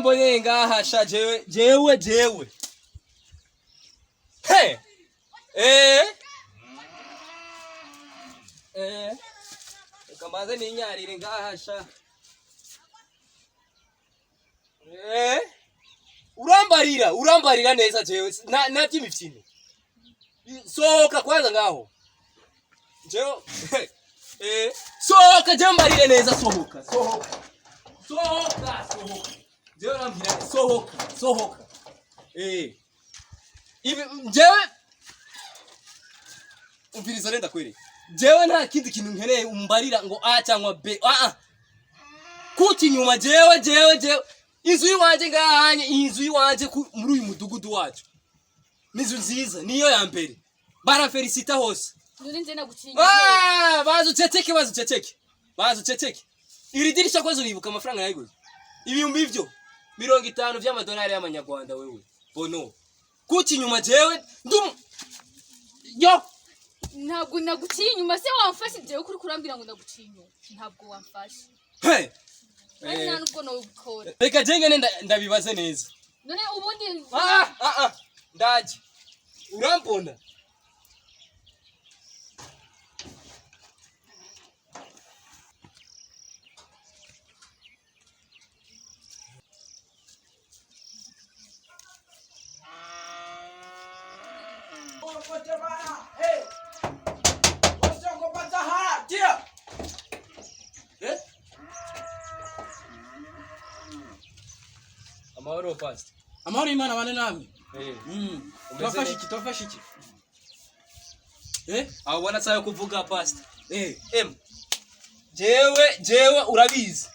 urambonye ngaha sha jewe hey kamaze ninyarire ngaha sha urambarira neza jewe na by'imifyino sohoka kwanza ngaho jewe sohoka je mbarire neza sohoka jewe urambira sohoka ibi jewe umviriza renda kwere jewe nta kindi kintu nkeneye umbarira ngo a cyangwa b kuti nyuma jewe inzu yiwanje ngahanye inzu yiwanje muri uyu mudugudu wacu nizo nziza niyo ya mbere bara felicita hose nje nagucinye bazo ceceke iri dirisha kwazo nibuka amafaranga yayiguze ibihumbi byo 50 by'amadolari y'amanyarwanda wewe bono kuti nyuma jewe yo ntabwo naguciye inyuma se wamfashe jewe kuri kurambira ngo naguciye inyuma ntabwo wamfashe nta nubwo no gukora reka jenge ndabibaze neza none ubundi ndaje urambona amahoro fast amahoro imana bane namwe tubafashe iki aho wana sayo kuvuga fast jewe urabizi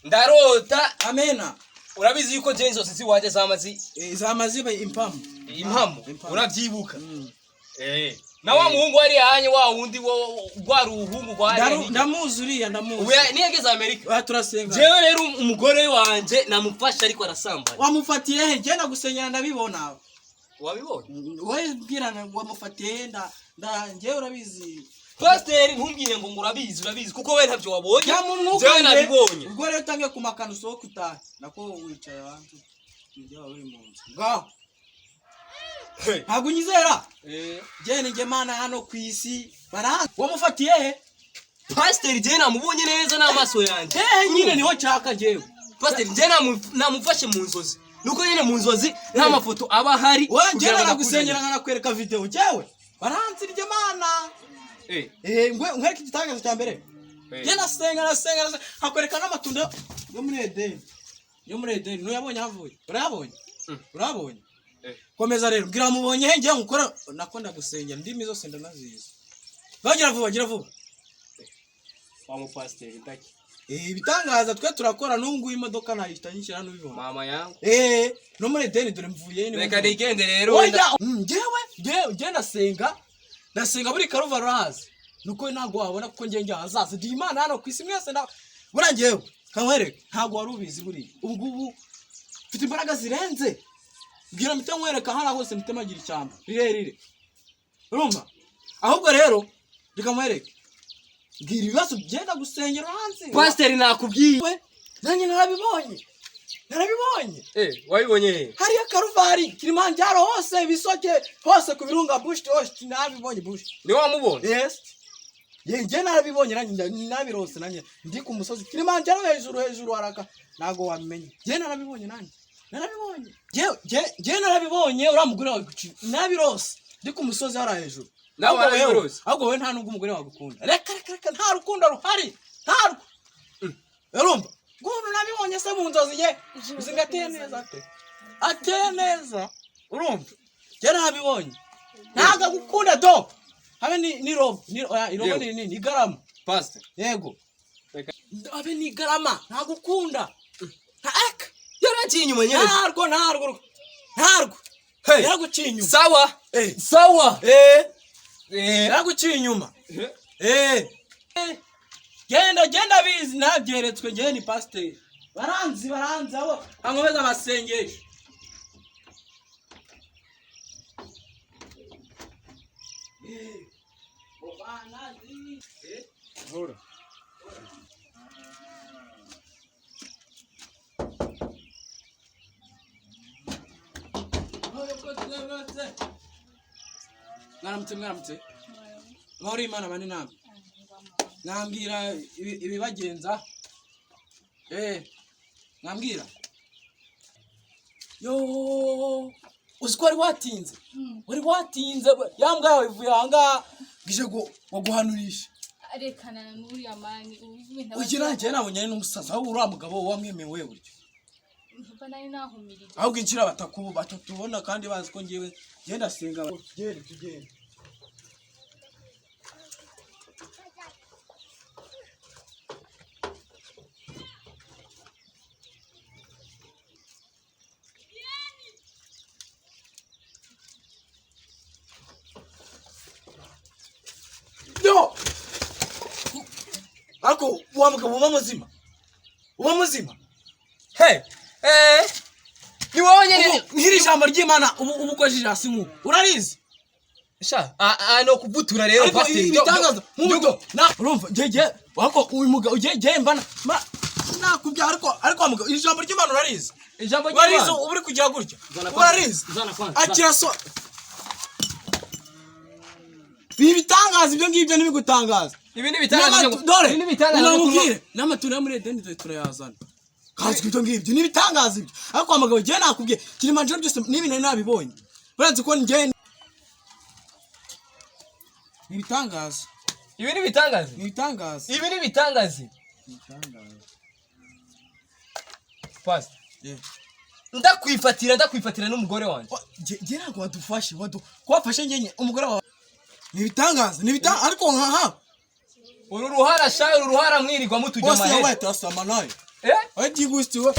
ndarota amena urabizi yuko je inzozi ziwaje zamazi impamo uravyibuka na wa muhungu ari hanye wa wundi gwa ruhungu gwa ndamuzuriya ni yageze Amerika turasenga jewe rero umugore wanje namufasha ariko arasambana wamufatiye he je nagusenyera ndabibona wabibona wowe bwirana wamufatiye nje urabizi pastor ntumbwire ngo urabizi kuko we ntavyo wabonye jewe nabibonye ubwo rero tangiye kumakana sohoka utaha nako wicaye abantu nje uri mu nzu ngaho ntabwo unyizera je ninge mana hano kwisi wamufatiye he pastor je namubonye neza n'amaso yanje nyine niho cyaka jewe pastor je namufashe mu nzozi nuko nyine mu nzozi nta mafoto aba hari je nagusengera nkakwereka video jewe baranzirije mana nkwereka igitangazo cya mbere je nasenga nkakwereka n'amatunda yo muri Edeni nuyabonye havuye urabonye komeza rero ngira mubonye he ngiye gukora nakunda gusengera ndimi zose ndanazizi bagira vuba wa mu pastor ndaki bitangaza twe turakora nungu imodoka nayita nyishira n'ubibona mama yangu no muri Edeni dore mvuye reka nigende rero ngewe ndasenga buri Karuvaro rahazi nuko ntago wabona kuko ngiye hazaza ndi imana hano kwisi mwese burangiyewe kankwereka ntago wari ubizi buri ubu mfite imbaraga zirenze bwira mite nkwereka hano hose mite magira icyamba rirerire urumva ahubwo rero ndikamwereka bwira ibibazo byenda gusengera hanze pastor nakubwiye nanjye narabibonye wabibonye he hari Karuvari Kilimanjaro hose bisoke hose ku birunga bush hose nabibonye bush ni wamubonye yes je narabibonye nanjye nabirose nanjye ndi ku musozi Kilimanjaro hejuru haraka nago wamenye je narabibonye nanjye je narabibonye uramugure waguci nabirose ndi ku musozi hara hejuru ahubwo we nta nubwo umugore wagukunda reka nta rukundo ruhari urumva guno nabibonye se mu nzozi ye uzingateye neza urumva je nabibonye ntaga gukunda do habe ni robo ni garama pastor yego habe ni garama ntagukunda aka yaraciye inyuma nyene ntarwo yaraguciye inyuma sawa yaraguciye inyuma genda bizi nabyeretswe ngiye ni pastor baranzi abo ankomeza abasengesho Tora mwaramutse mahoro y'Imana bane namwe mwambwira ibibagenza mwambwira yo uziko wari watinze yambwa yawe ivuye aha gije guhanurisha arekana n'uriya mani ugira nje nabonye n'umusaza aho uriya mugabo wamwemewe buryo mva nari nahumirije ahubwo inshira batatubona kandi bazi ko ngiye genda senga tugende yo ako wa mugabo uba muzima Hey, ni wowe nyene nkiri jambo ry'Imana ubu koje hasi nkuko urarizi sha no kuvutura rero pastor bitangaza nkuko na urumva jeje wako uyu mugabo jeje mbana nakubya ariko mugabo ijambo ry'Imana urarizi ijambo ry'Imana urarizi uburi kugira gutya urarizi akira so bitangaza ibyo ngibyo nibigutangaza ibi nibitangaza dore namubwire n'amatura muri Edeni turayazana kazi ibyo ngibyo nibitangaza ibyo ariko amagabo je nakubwiye Kilimanjaro byose n'ibintu nabibonye uranze ko nge nibitangaza ibi nibitangaza ibi nibitangaza pastor ndakwifatira n'umugore wanje je ntabwo wadufashe kwafashe ngenye umugore wawe nibitangaza ariko nkaha uru ruhara mwirirwa mutujya mahe bose yawe tasamanaye eh ati gustiwe